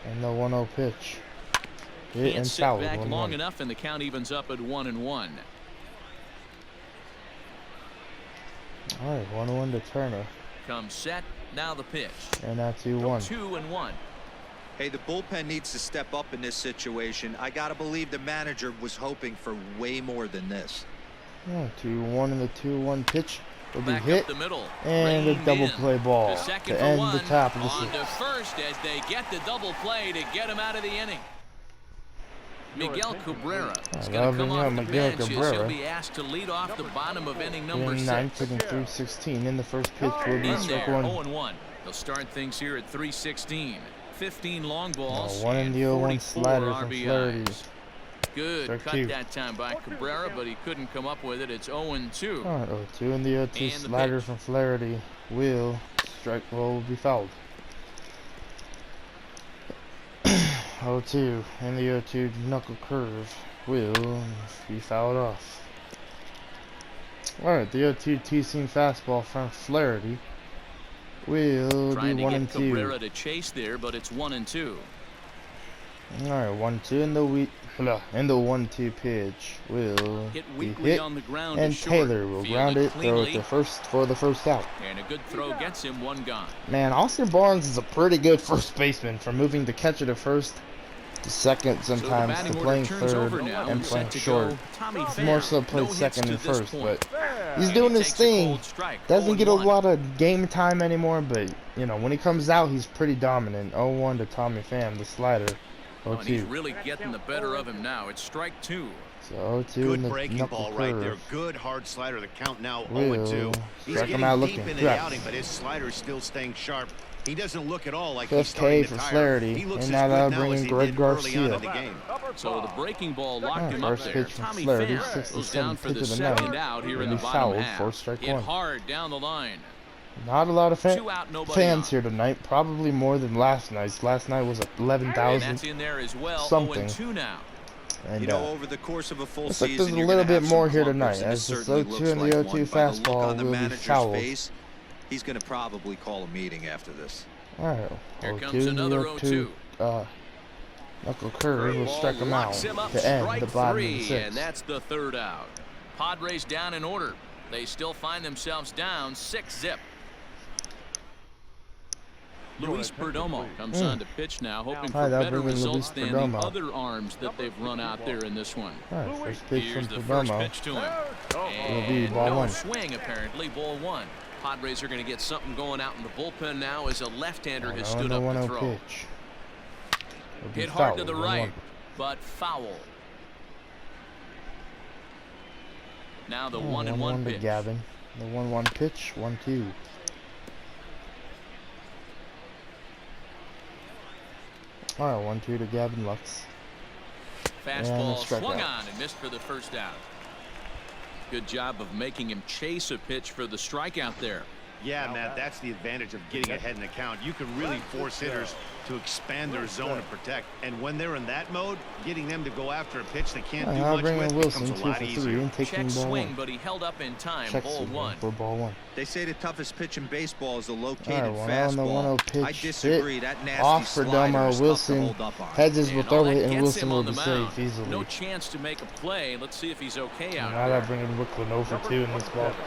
And the 1-0 pitch. Hit Can't and sit fouled. back 1-1. long enough, and the count evens up at 1-1. All right, 1-1 to Turner. Comes set. Now the pitch. And now 2-1. 2-1. Hey, the bullpen needs to step up in this situation. I gotta believe the manager was hoping for way more than this. 2-1 in the 2-1 pitch will be Back hit. up the middle. And a Reined double in. play ball To second to for end one. the top of the On to 6th. first as they get the double play to get him out of the inning. Miguel Cabrera is going that'll to bring come out off the Miguel bench as Cabrera. he'll be asked to lead off the bottom of inning number In 6. 9th, hitting 316 in the first pitch will be In strike there, 1. 0-1. They'll start things here at 316. 15 long balls. 1 in and the 0-1 44 slider from RBIs. Flaherty. Good Strike cut 2. that time by Cabrera, but he couldn't come up with it. It's 0-2. All right, 0-2 in the 0-2 And the slider pitch. from Flaherty will be fouled. 0-2 and the 0-2 knuckle curve will be fouled off. Alright, the 0-2 T-seam fastball from Flaherty will Trying be to 1 get and 2. Cabrera to chase there, but it's 1-2. All right, 1-2 in the 1-2 pitch will Hit be weakly hit, on the ground and to short. Taylor will ground Fielded it, throw it cleanly. for the first out. And a good throw gets him one gone. Man, Austin Barnes is a pretty good first baseman, from moving the catcher to first to second So the sometimes batting to order playing turns third over now and set playing to short. go Tommy He's Pham. more so No played hits second to and this first, point. but he's And doing he his takes a thing. cold strike. Doesn't get a 0-1. lot of game time anymore, but you know, when he comes out, he's pretty dominant. 0-1 to Tommy Pham, the slider. Oh, and he's 0-2. really getting the better of him now. It's strike 2. So 0-2 in Good the breaking knuckle ball right there. curve. Good hard slider. The count now Will 0-2. He's strike him getting out deep looking. into the Correct. outing, but his slider is still staying sharp. He doesn't look at all like he's Fifth starting K to for tire. Flaherty, He looks and as now good that'll now bring as in he Greg did early on Garcia. in the game. So the breaking ball locked Alright, him up first there. pitch from Tommy Flaherty, Pham 6 to goes 7 down for pitch the of the second night. out here in He the bottom fouled half. for strike Hit 1. hard down the line. Not a lot of 2 out, nobody fans on. here tonight. Probably more than last night's. Last night was And 11,000 that's in there as well. something. 0-2 now. And You know, over the course of a full looks like season, there's a you're little gonna have bit some more here clunkers, tonight, and as this the certainly 0-2 looks and the like 0-2 one. By the look fastball on the will be manager's fouled. face, he's going to probably call a meeting after this. Alright, Here 0-2 comes and the another 0-2 knuckle curve will strike him out Locks him up, to end strike the bottom of 3, the 6th. and that's the third out. Padres down in order. They still find themselves down 6-zip. Luis Perdomo comes on to pitch now, hoping for that'll better bring in results Luis than the Perdomo. other arms that they've run out there in this one. Alright, first pitch Here's from the first Perdomo. pitch to him. It'll be And ball no 1. swing, apparently, ball 1. Padres are going to get something going out in the bullpen now as a left-hander has stood up to 1-0 throw. pitch. It'll be Hit hard to fouled, the 1-1. right, but foul. Now the 1-1 1-1 to pitch. Gavin. The 1-1 pitch, 1-2. Alright, 1-2 to Gavin Lux. Fastball strikeout. swung on and missed for the first out. Good job of making him chase a pitch for the strikeout there. Yeah, Matt, that's the advantage of getting ahead in the count. You can really force hitters to expand their zone and protect. And when they're in that mode, getting them to go after a pitch they can't do I'll much bring with in Wilson, becomes 2 a lot for 3 easier. and taking Check ball swing, 1. but he held up in time. Check Ball swing 1. for ball 1. They say the toughest pitch in baseball is a located Alright, 1-0 on the fastball. 1-0 pitch. I disagree. Hit That nasty off for slider Domo. is tough to Wilson hold up on. Hedges will And all throw that it, and gets Wilson him will on be the safe mound. easily. No chance to make a play. Let's see if he's okay out Now there. that bringing Wicklund 0 for 2 in this ball game.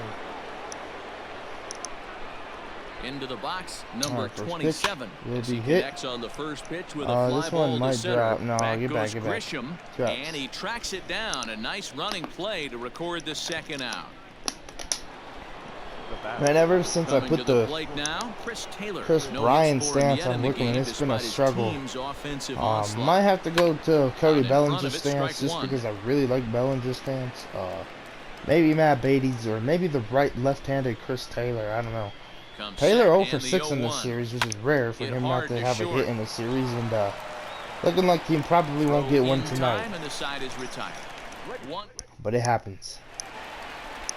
Into the box, number Alright, first 27. pitch will As he be hit. connects on the first pitch with a fly This ball one to might center. drop. No, Back get back, goes get back. Grisham, Drops. and he tracks it down. A nice running play to record the second out. Man, ever since I Coming put to the the plate now, Chris Taylor. Chris No Bryan hits for him stance yet on in the Wicklund, game it's been a despite his struggle. team's offensive onslaught. Might have to go to Cody in front Bellinger's of it, strike stance just 1. because I really like Bellinger's stance. Maybe Matt Beatty's or maybe the left-handed Chris Taylor. I don't know. Comes Taylor set 0 and for the 6 in this 0-1. series, which is rare for Hit him not hard to to have a short. hit in the series, and looking like he probably won't get one Throw in tonight. time, and the side is retired. One. But it happens.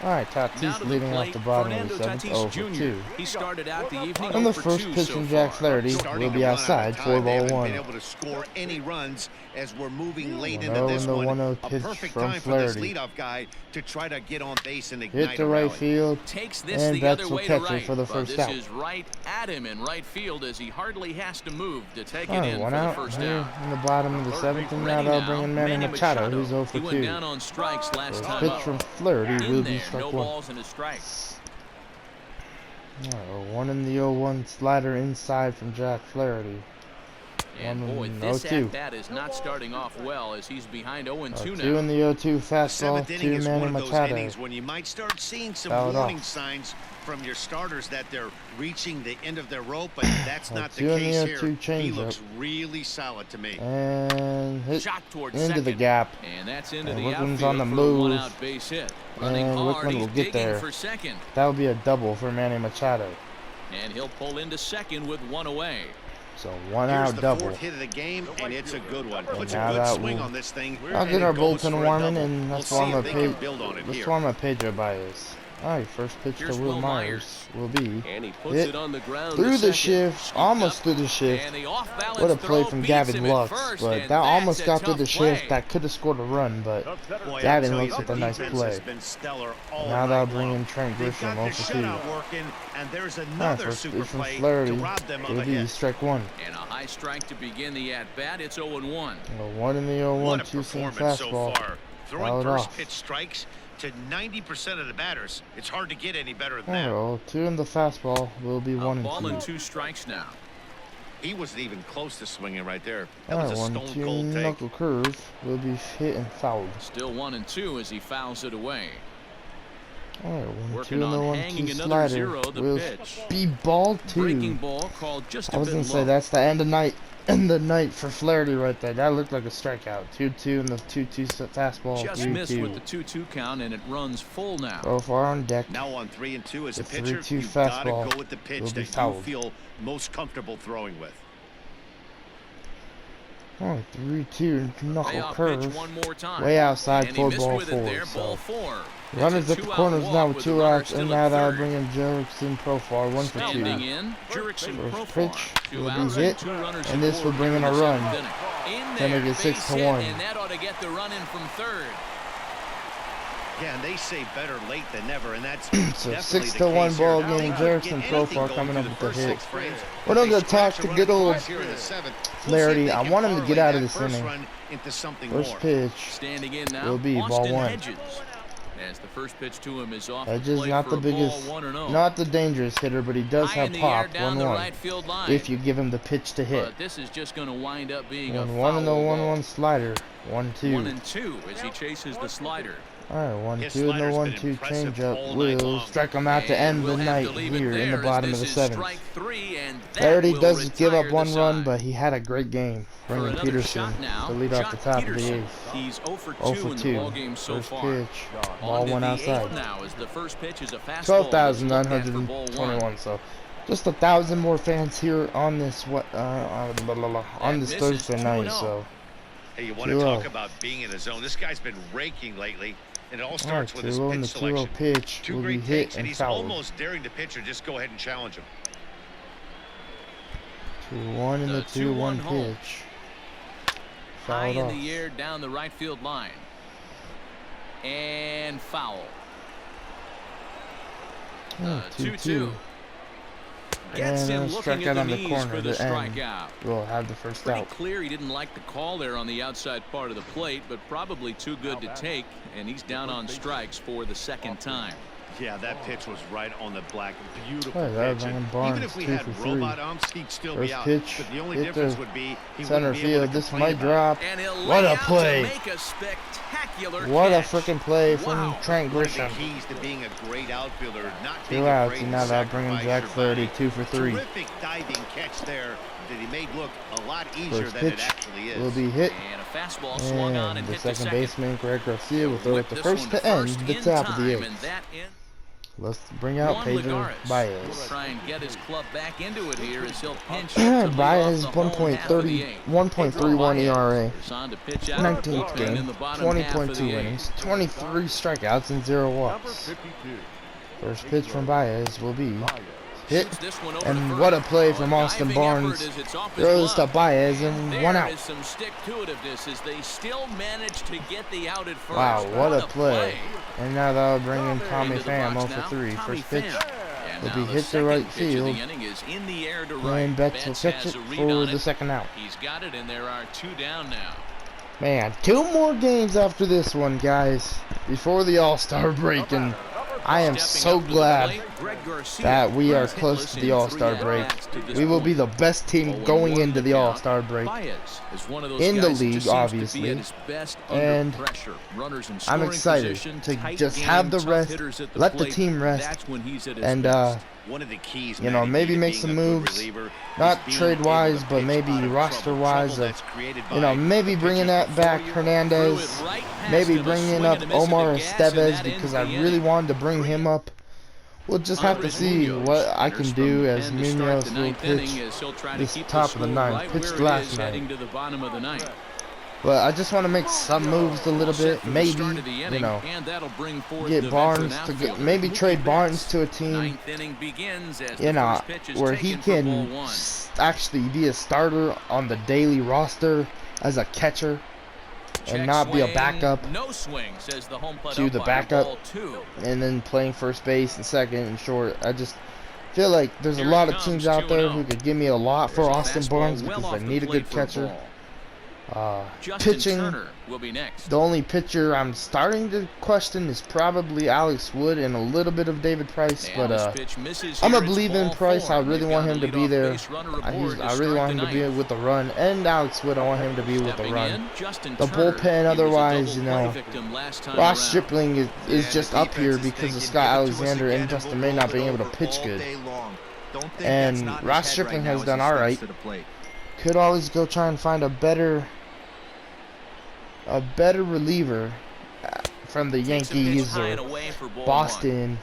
Alright, Now Tatis to the leading off plate, the bottom Fernando of the 7th, Tatis 0 for Jr. 2. He started out the evening And the 0 for first 2 pitch so from Jack far. Flaherty Starting will to be run out of outside time. for They haven't ball been 1. able to score any runs as we're moving late 1-0 into this and the one. 1-0 A pitch perfect from time for this Flaherty. leadoff guy to try to get on base and ignite Hit to a right rally. field, Takes this and the Betts other will way catch to it right, for the but first this out. is right at him in right field as he hardly has to move to take it Alright, in 1 for the out first here out. in the bottom of the 7th, and now Ready they'll now, bring in Manny Machado, who's 0 for He went 2. down on strikes last First time pitch up. from Flaherty will In be there, strike no 1. balls and a strike. Alright, 1 in the 0-1 slider inside from Jack Flaherty. And 1 boy, in this 0-2. at-bat is not starting off well as he's behind 0-2 2 now. in the 0-2 fastball Seventh inning to is Manny one of those Machado. innings when you might start seeing some Fouled warning off. signs from your starters that they're reaching the end of their rope, but that's not the 2 in the case 0-2 here. He changeup. looks really solid to me. And hit Shot towards into second. the gap. And that's into And the Wickland's outfield on the for a move. one-out base hit. Running And hard, Wickland he's will get digging there. for second. That would be a double for Manny Machado. And he'll pull into second with one away. So 1 Here's out the double. fourth hit of the game, and it's a good one. Puts now a good that swing will- on this thing. I'll and get it our goes for bullpen a warming, double. and that's We'll why see I'm if a they can build on it That's here. why I'm a Pedro Baez. Alright, first pitch Here's to Will Will Myers will be And he puts hit it on the ground. through the second. shift, almost through the shift. And the off-balance What a play throw from beats Gavin him at Lux, first, but and that almost that's a got through tough the play. shift. That could have scored a run, but Boy, Gavin I'll tell looks you, like a the nice defense play. has been stellar all Now night they'll bring long. in Trent They've Grisham got their 0-2. shutout working, and there's Alright, another first super pitch from play Flaherty to rob them of will a be hit. strike one. And a high strike to begin the at-bat. It's 0-1. A 1 in the 0-1 What a two-seam performance so fastball. far. Throwing Fouled first off. pitch strikes to 90% of the batters. It's hard to get any better than Alright, that. well, 2 in the fastball will be A 1 ball and and 2. 2 strikes now. He wasn't even close to swinging right there. That Alright, was a 1-2 stone cold take. knuckle curve will be hit and fouled. Still 1-2 as he fouls it away. Alright, 1-2 Working in the on 1-2 hanging another slider 0, the will pitch. be ball 2. Breaking ball called just a I was bit gonna say low. that's the end of night for Flaherty right there. That looked like a strikeout. 2-2 in the 2-2 fastball. Just missed 3-2. with the 2-2 count, and it runs full now. So far on deck. Now on 3-2 as a The pitcher, 3-2 you've got to fastball go with the pitch will that be you fouled. feel most comfortable throwing with. Oh, 3-2 knuckle Payoff curve. pitch one more time. Way outside And he for missed ball with it 4. there, ball So 4. runners It's a at the two-out corners walk now with with 2 the runner outs, still and at now third. bringing Jerickson Profar 1 for 2. Standing in, Jerickson First Profar. pitch 2 will be outs hit, and 2 runners and this aboard will bring here in in a the run. 7th inning. In Then there, they get base 6 to hit, 1. and that ought to get the run in from third. Yeah, and they say better late than never, and that's So definitely 6 the to 1 case ball here. Now, game. they could Jerickson get anything Profar going coming up through with the the first hit. 6 frames. We're on They the attack scratch to a get run a little across here in the 7th. Flaherty. We'll see if I they want can him to get parlay out of that this first inning. run into something First more. pitch Standing in now, will be ball Austin 1. Hedges. As the first pitch to him is off Hedges the plate not for the a ball, biggest, 1-0. not the dangerous hitter, but he does High have in the pop. air down the 1-1. right field line. If you give him the pitch to hit. But this is just going to wind up being a 1-1 foul in the ball. 1-1 slider. 1-2. 1-2 as he chases the slider. Alright, His 1-2 in the slider's been 1-2 impressive changeup all night will long. strike him out to And end the we'll have night to leave it here in there the as bottom of this the is 7th. strike 3, and that Flaherty will does give up retire 1 the run, side. but he had a great game, For bringing another Peterson shot now, to lead off the Jock top of Peterson. the 8th. He's 0 for 2 0 for in 2. the ballgame so First far. pitch, On ball to 1 the outside. 8th now as the first pitch is a fastball. Let's look at for ball 12,921. So just 1,000 more fans here on this on this misses Thursday night. 2-0. So Hey, you want to 2-0. talk about being in the zone. This guy's been raking lately, and it all starts with his 2-0 pitch and the 2-0 selection. pitch Two will be great hit takes, and and he's fouled. almost daring the pitcher just go ahead and challenge him. 2-1 in the 2-1 home. pitch. High Fouled in off. the air down the right field line. And foul. 2-2. Gets And him a looking strikeout at the on the knees corner for the to end. strikeout. We'll have the first Pretty out. clear he didn't like the call there on the outside part of the plate, but probably too good to take, and he's down on strikes for the second time. Yeah, that pitch was right on the black. Beautiful Oh, that pitch. was And Barnes, even if we 2 had for 3. robot umps, he'd still be First out. pitch, But the only hit difference the would be he center wouldn't be able field. to This complain might about drop. And he'll What lay a out play. to make a spectacular What a catch. freaking play from Wow. Trent One of the Grisham. keys to being a great outfielder, not being 2 afraid outs, to and now they'll bring in sacrifice Jack your Flaherty, body. 2 for 3. Terrific diving catch there that he made look a lot easier First than it pitch actually is. will be hit, And a fastball swung on and and the hit to second second. baseman, Greg Garcia, will throw Whip it the this first one to end first the in top of the time, 8th. and that ends Let's bring out Juan Pedro Lagares. Will Baez. try and get his club back into it here as he'll pinch to lead off Baez the home half of the 8th. 1.31 ERA. Is on to pitch out of the 19th bullpen in game, the bottom half of 20.2 the 8th. innings, 23 strikeouts, and 0 walks. First pitch from Baez will be hit, Shoots this one over to and first. what a play Oh, from a Austin diving Barnes. effort as it's off his Throws to glove. Baez, and There 1 out. is some stick-to-itiveness as they still manage to get the out at first. Wow, what a play. And now they'll bring in Tommy Into the Pham, box 0 for now, 3. Tommy First pitch Pham. And will now be the hit to second right pitch of field, the inning is in the air to right. and Betts will catch has it a read for on the second out. He's got it, and there are 2 down now. Man, 2 more games after this one, guys, before the All-Star break, and I am Stepping so up to the glad plate, Greg Garcia that we are runs close hitless to the in All-Star 3 break. at-bats to this We will be point. the best team 0-1 going into the count. All-Star break Baez is one of those in the guys that league, just seems to obviously. be at his best under And pressure. Runners in I'm scoring excited position, to tight just game, have the tough rest, hitters at the let the plate. team rest, That's when he's at his and best. One of the keys, you know, Matty, maybe to make being some a good moves, reliever not is being trade-wise, able to but pitch maybe out of roster-wise, trouble that's created you know, by maybe the bringing pitchers that back before you. Hernandez, Threw it right past maybe him, a bringing swing up and a miss at Omar the gas, and Estevez that because ends I the really inning. wanted to bring him up. We'll just have to Andres see Munoz what I enters can do from as the pen to start Munoz the will ninth pitch inning as he'll try to this keep top of the score ninth. right Pitched where it last is night. heading to the bottom of the ninth. But I just want to make some moves a little bit. Maybe, you know, get Barnes to get, maybe trade Barnes to a team, you know, where he can actually be a starter on the daily roster as a catcher and not be a backup to the backup and then playing first base and second and short. I just feel like there's a lot of teams out there who could give me a lot for Austin Barnes because I need a good catcher. Pitching, will be next. The only pitcher I'm starting to question is probably Alex Wood and a little bit of David Price, but I'm gonna believe in Price. I really want him to be there. I really want him to be with the run, and Alex Wood, I want him to be with the run. The bullpen, otherwise, you know, Ross Stripling is just up here because of Scott Alexander and Justin May not being able to pitch good. And Ross Stripling has done all right. Could always go try and find a better reliever from the Yankees or Boston.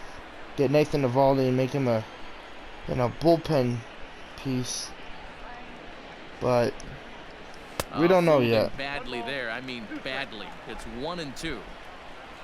Get Nathan Eovaldi and make him a, you know, bullpen piece. But we don't know yet. Badly there. I mean badly. It's 1-2.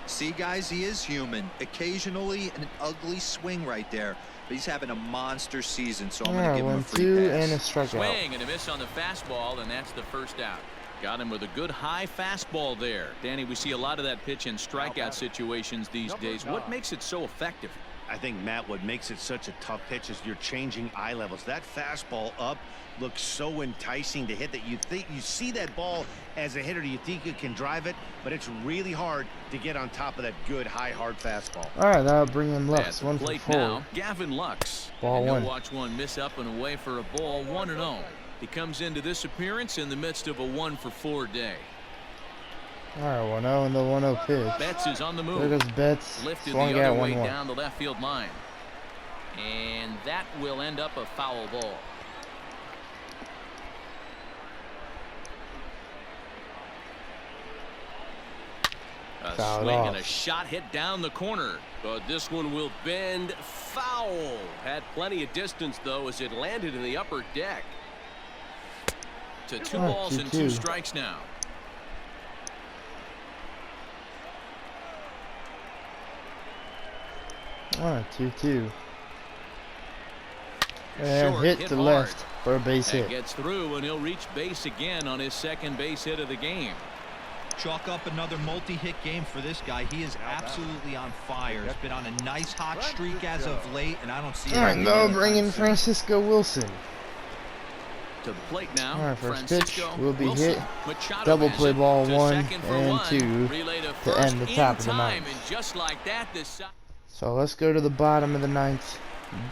See, guys, he is human. Occasionally an ugly swing right there. But he's having a monster season, so I'm going to give him a free pass. And a strikeout. Swing and a miss on the fastball, and that's the first out. Got him with a good high fastball there. Danny, we see a lot of that pitch in strikeout situations these days. What makes it so effective? I think, Matt, what makes it such a tough pitch is you're changing eye levels. That fastball up looks so enticing to hit that you see that ball as a hitter, you think you can drive it, but it's really hard to get on top of that good high hard fastball. All right, that'll bring in Lux. 1 for 4. Now, Gavin Lux. Ball one. Watch one miss up and away for a ball. 1-0. He comes into this appearance in the midst of a 1-for-4 day. All right, 1-0 and the 1-0 pitch. Betts is on the move. There goes Betts. Lifted Swung the at other way 1-1. down the left field line. And that will end up a foul ball. A Fouled swing off. and a shot hit down the corner. But this one will bend foul. Had plenty of distance, though, as it landed in the upper deck. To 2 balls and 2 strikes now. All right, 2-2. And Short, hit hit to hard. left for a base And hit. gets through, and he'll reach base again on his second base hit of the game. Chalk up another multi-hit game for this guy. He is absolutely on fire. He's been on a nice hot streak as of late, and I don't see it. All right, now bring in Francisco Wilson. To the plate now. All right, first Francisco pitch will be Wilson. hit. Machado Double has play it ball to 1 second for and 1. 2 Relay to to first end the in top of the time, ninth. and just like that, this So let's go to the bottom of the ninth.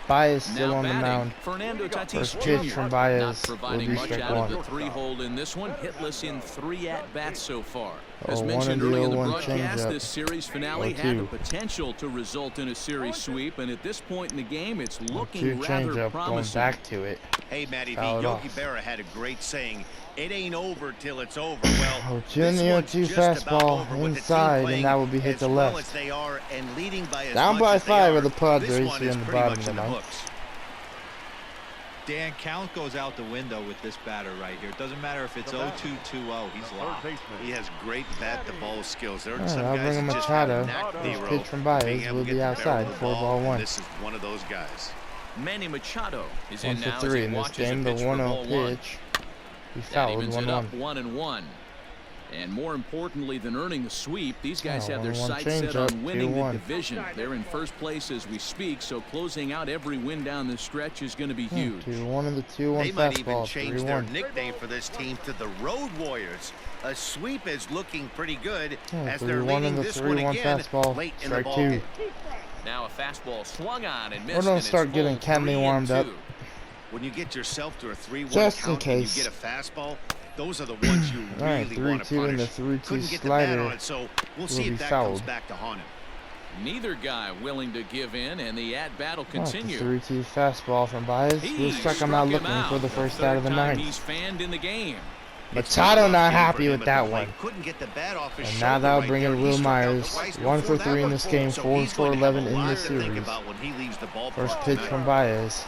Baez still now on the batting, mound. Fernando Tatis First pitch Jr. from Baez Not will providing be much strike out of the 1. 3-hole in this one. Hitless in 3 at-bats so far. As 1 mentioned and early in the 0-1 broadcast, changeup. this series finale 0-2. had the potential to result in a series sweep, and at this point in the game, it's 2 looking rather changeup going promising. back to it. Hey, Matty V, Fouled Yogi off. Berra had a great saying, it ain't over till it's over. Well, this Junior one's 2 just about fastball over with the team inside, playing and that will be hit as to well left. as they are and leading by as Down much by as they 5 are. of the Padres This one here is in the pretty bottom much of the in the ninth. books. Dan, count goes out the window with this batter right here. It doesn't matter if it's 0-2, 2-0. He's locked. He has great bat-to-ball skills. There are All some right, I'll guys bring that him just have a Machado. knack, First Nero, pitch from being Baez able will to be get the barrel outside. of the 4 ball, ball and 1. This is one of those guys. Manny Machado is 1 in for now 3 as he in this watches game. a The pitch for 1-0 ball 1. pitch. He That fouled evens it up 1-1. 1-1. And more importantly than earning the sweep, these guys have their 1-1 sights set changeup, on winning the 2-1. division. They're in first place as we speak, so closing out every win down the stretch is going to be huge. 2-1 and the 2-1 They might even fastball. change their 3-1. nickname for this team to the Road Warriors. A sweep is looking pretty good as 3-1 they're and leading the this one 3-1 again fastball. late in the Strike ball 2. game. Now a fastball swung on and missed. We're gonna and it's start getting full, Kenley warmed 3-2. up. When you get yourself to a 3-1 Just in count and you case. get a fastball, those are the ones you All right, really want to 3-2 and the punish. 3-2 Couldn't get the bat slider on it, so we'll will see be if that comes fouled. back to haunt him. Neither guy willing to give in, and the at-bat will Oh, the continue. 3-2 fastball from Baez. He We'll struck him struck out him looking out for the first out of the third time ninth. He's fanned in the game. Machado not Game happy for with him that at the one. plate. Couldn't get the bat off his And shoulder now that'll right bring there. in He Will struck out Myers. twice 1 for before 3 in that this one. game. So 4 he's for going to have 11 a in lot this to think series. about when he leaves the ballpark First pitch tonight. from Baez.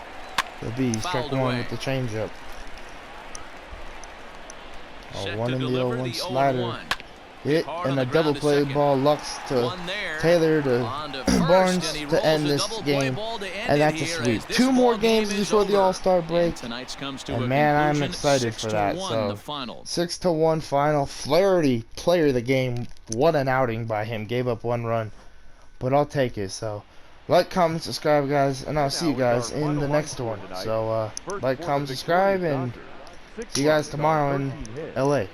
The B struck Fouled 1 away. with the changeup. Set One to in the deliver 0-1 the slider. 0-1. Hit Hard and on a the double ground to play second. ball. Lux to One there. Taylor to On to first, Barnes and he to rolls end a this double play game. ball to end And it that's a here sweep. as this 2 more ball game games is before the over. All-Star break. And tonight's comes to And a man, I'm conclusion. excited for that. 6-1 So the final. 6-1 final. Flaherty, player of the game. What an outing by him. Gave up 1 run, but I'll take it. So like, comment, subscribe, guys, and I'll see you guys in the next one. So like, comment, subscribe, and see you guys tomorrow in LA.